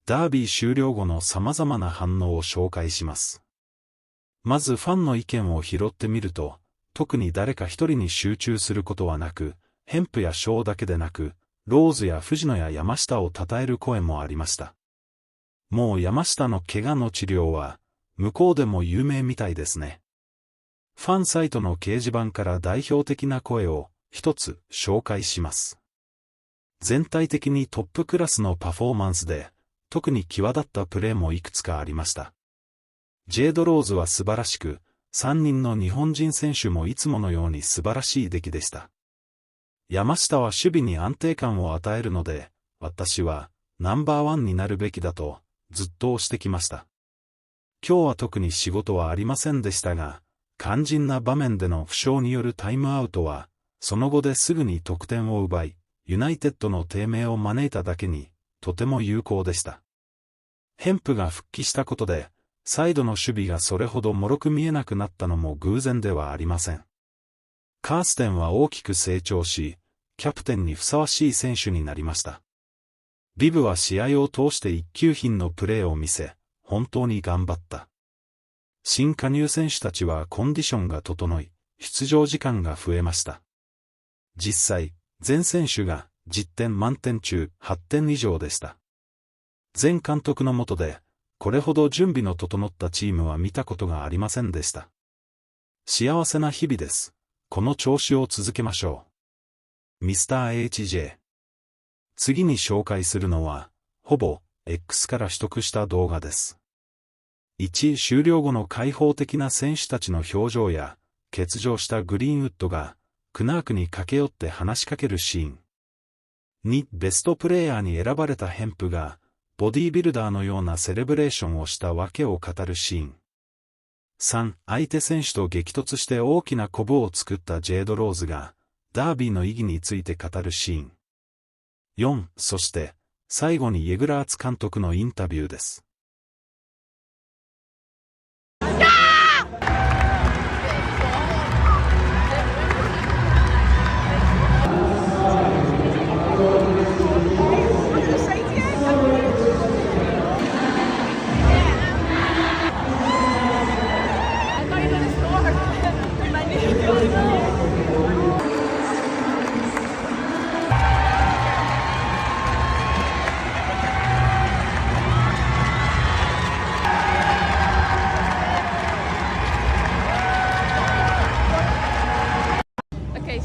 ダービー終了後の様々な反応を紹介します。まずファンの意見を拾ってみると、特に誰か一人に集中することはなく、ヘンプやショーだけでなく、ローズや藤野や山下を称える声もありました。もう山下の怪我の治療は、向こうでも有名みたいですね。ファンサイトの掲示板から代表的な声を一つ紹介します。全体的にトップクラスのパフォーマンスで、特に際立ったプレーもいくつかありました。ジェイド・ローズは素晴らしく、3人の日本人選手もいつものように素晴らしい出来でした。山下は守備に安定感を与えるので、私はナンバーワンになるべきだとずっと推してきました。今日は特に仕事はありませんでしたが、肝心な場面での負傷によるタイムアウトは、その後ですぐに得点を奪い、ユナイテッドの低迷を招いただけに、とても有効でした。ヘンプが復帰したことで、サイドの守備がそれほど脆く見えなくなったのも偶然ではありません。カーステンは大きく成長し、キャプテンにふさわしい選手になりました。ビブは試合を通して一級品のプレーを見せ、本当に頑張った。新加入選手たちはコンディションが整い、出場時間が増えました。実際、全選手が10点満点中8点以上でした。前監督の下で、これほど準備の整ったチームは見たことがありませんでした。幸せな日々です。この調子を続けましょう。ミスター HJ。次に紹介するのは、ほぼ X から取得した動画です。1終了後の開放的な選手たちの表情や、欠場したグリーンウッドが、クナークに駆け寄って話しかけるシーン。2ベストプレイヤーに選ばれたヘンプが、ボディービルダーのようなセレブレーションをした訳を語るシーン。3相手選手と激突して大きなコブを作ったジェイド・ローズが、ダービーの意義について語るシーン。4そして、最後にイェグラーツ監督のインタビューです。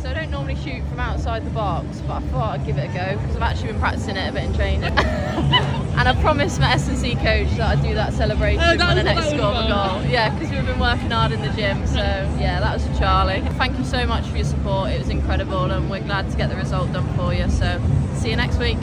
So I don't normally shoot from outside the box, but I thought I'd give it a go because I've actually been practicing it a bit in training. And I promised my S&C coach that I'd do that celebration when I next score a goal. Yeah, because we've been working hard in the gym, so yeah, that was for Charlie. Thank you so much for your support, it was incredible and we're glad to get the result done for you, so see you next week.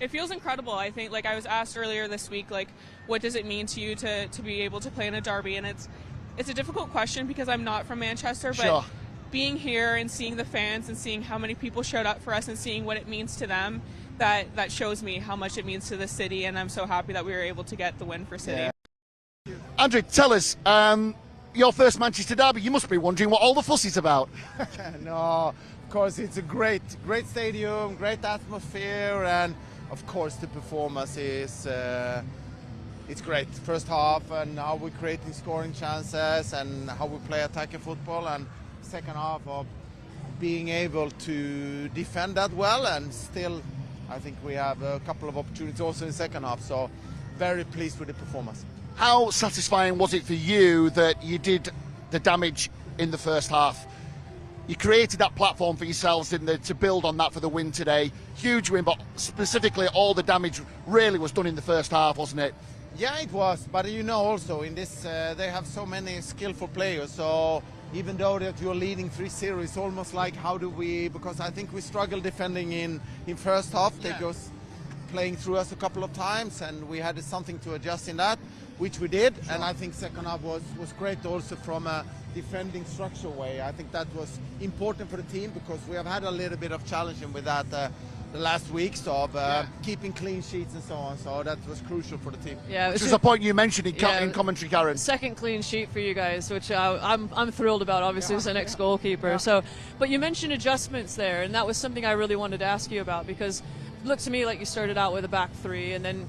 It feels incredible. I think, like I was asked earlier this week, like what does it mean to you to be able to play in a derby, and it's a difficult question because I'm not from Manchester, but sure. Being here and seeing the fans and seeing how many people showed up for us and seeing what it means to them, that shows me how much it means to the city, and I'm so happy that we were able to get the win for City. Yeah. Andrew, tell us, your first Manchester derby, you must be wondering what all the fuss is about. No, of course it's a great stadium, great atmosphere, and of course the performance is it's great. First half and how we're creating scoring chances and how we play attacking football, and second half of being able to defend that well, and still I think we have a couple of opportunities also in the second half, so very pleased with the performance. How satisfying was it for you that you did the damage in the first half? You created that platform for yourselves to build on that for the win today. Huge win, but specifically all the damage really was done in the first half, wasn't it? Yeah, it was, but you know also in this they have so many skillful players, so even though that you're leading 3-0, it's almost like how do we, because I think we struggled defending in first half. They was playing through us a couple of times and we had something to adjust in that, which we did. Sure. And I think second half was great also from a defending structure way. I think that was important for the team because we have had a little bit of challenging with that the last weeks of keeping clean sheets and so on, so that was crucial for the team. Yeah, which was a point you mentioned in commentary, Karen. Second clean sheet for you guys, which I'm thrilled about, obviously, as an ex-goalkeeper. Yeah. So, but you mentioned adjustments there, and that was something I really wanted to ask you about, because it looked to me like you started out with a back three, and then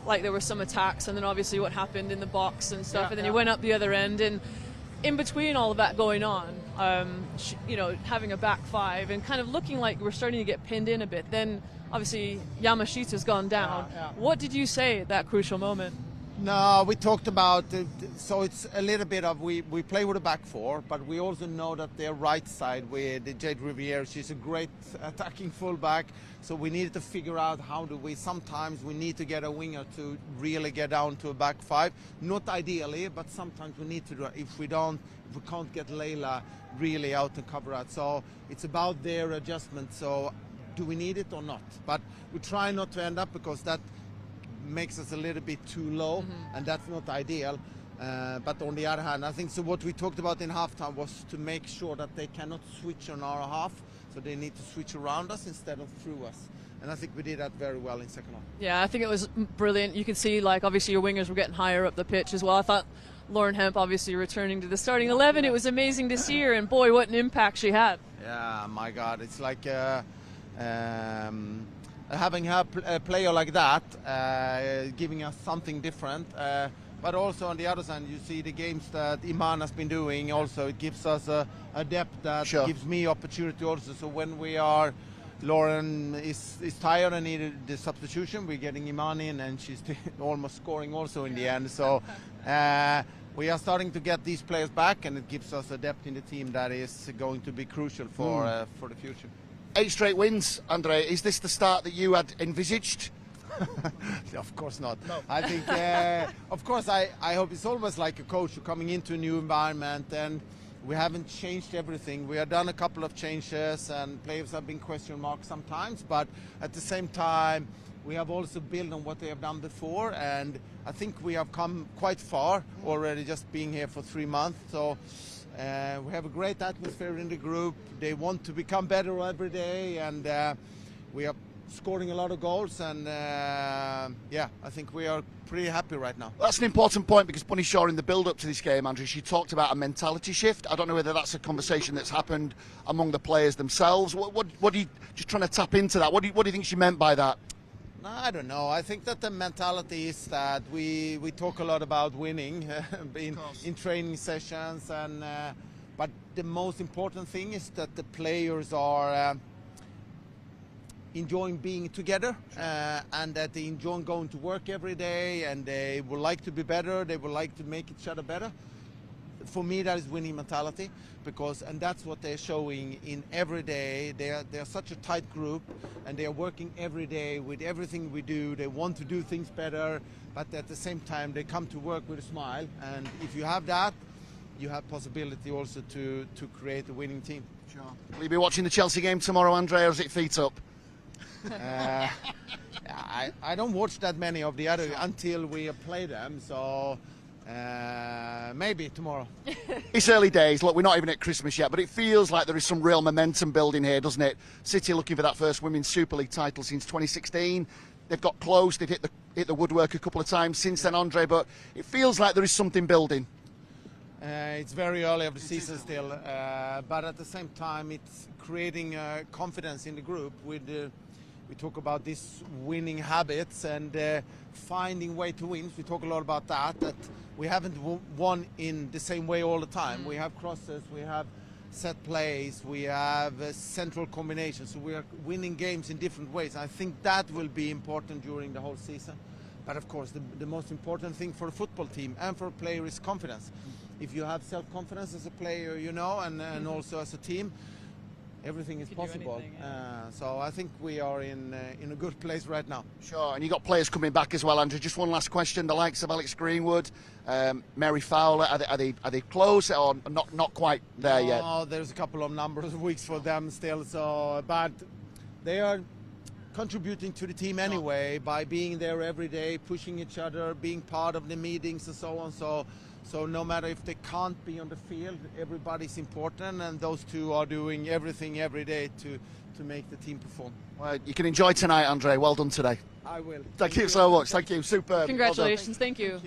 like there were some attacks, and then obviously what happened in the box and stuff, and then you went up the other end, and in between all of that going on, you know, having a back five and kind of looking like we're starting to get pinned in a bit. Then obviously Yamashita's gone down. What did you say at that crucial moment? No, we talked about it, so it's a little bit of we play with a back four, but we also know that their right side with Jade Riviere, she's a great attacking fullback, so we needed to figure out how do we, sometimes we need to get a winger to really get down to a back five, not ideally, but sometimes we need to do it. If we can't get Leila really out to cover out, so it's about their adjustment, so do we need it or not? But we try not to end up, because that makes us a little bit too low, and that's not ideal. But on the other hand, I think so what we talked about in halftime was to make sure that they cannot switch on our half, so they need to switch around us instead of through us. And I think we did that very well in second half. Yeah, I think it was brilliant. You could see, like, obviously your wingers were getting higher up the pitch as well. I thought Lauren Hemp obviously returning to the starting 11. It was amazing to see her, and boy, what an impact she had. Yeah, my God, it's like having a player like that, giving us something different. But also on the other side, you see the games that Iman has been doing. Also, it gives us a depth that gives me opportunity also. So when Lauren is tired and needed the substitution, we're getting Iman in, and she's almost scoring also in the end. So we are starting to get these players back, and it gives us a depth in the team that is going to be crucial for the future. 8 straight wins, Andre. Is this the start that you had envisaged? Of course not. No. I think, of course, I hope it's almost like a coach coming into a new environment, and we haven't changed everything. We have done a couple of changes, and players have been question marks sometimes, but at the same time, we have also built on what they have done before, and I think we have come quite far already just being here for 3 months. So. We have a great atmosphere in the group. They want to become better every day, and we are scoring a lot of goals, and yeah, I think we are pretty happy right now. That's an important point, because Bunny Shaw, in the build-up to this game, Andrew, she talked about a mentality shift. I don't know whether that's a conversation that's happened among the players themselves. What are you just trying to tap into that? What do you think she meant by that? No, I don't know. I think that the mentality is that we talk a lot about winning in training sessions, and but the most important thing is that the players are enjoying being together, and that they enjoy going to work every day, and they would like to be better. They would like to make each other better. For me, that is winning mentality, and that's what they're showing in every day. They are such a tight group, and they are working every day with everything we do. They want to do things better, but at the same time, they come to work with a smile. And if you have that, you have possibility also to create a winning team. Sure. Will you be watching the Chelsea game tomorrow, Andre, or is it feet up? I don't watch that many of the other until we play them, so. Maybe tomorrow. It's early days. Look, we're not even at Christmas yet, but it feels like there is some real momentum building here, doesn't it? City looking for that first Women's Super League title since 2016. They've got close. They've hit the woodwork a couple of times since then, Andre, but it feels like there is something building. It's very early of the season still, but at the same time, it's creating confidence in the group. We talk about these winning habits and finding way to win. We talk a lot about that we haven't won in the same way all the time. We have crosses, we have set plays, we have central combinations. So we are winning games in different ways. I think that will be important during the whole season. But of course, the most important thing for a football team and for a player is confidence. If you have self-confidence as a player, you know, and also as a team, everything is possible. So I think we are in a good place right now. Sure, and you've got players coming back as well, Andrew. Just one last question. The likes of Alex Greenwood, Mary Fowler, are they close or not quite there yet? No, there's a couple of numbers of weeks for them still. So, but they are contributing to the team anyway by being there every day, pushing each other, being part of the meetings and so on. So no matter if they can't be on the field, everybody's important, and those two are doing everything every day to make the team perform. Well, you can enjoy tonight, Andre. Well done today. I will. Thank you so much. Thank you. Superb. Congratulations. Thank you.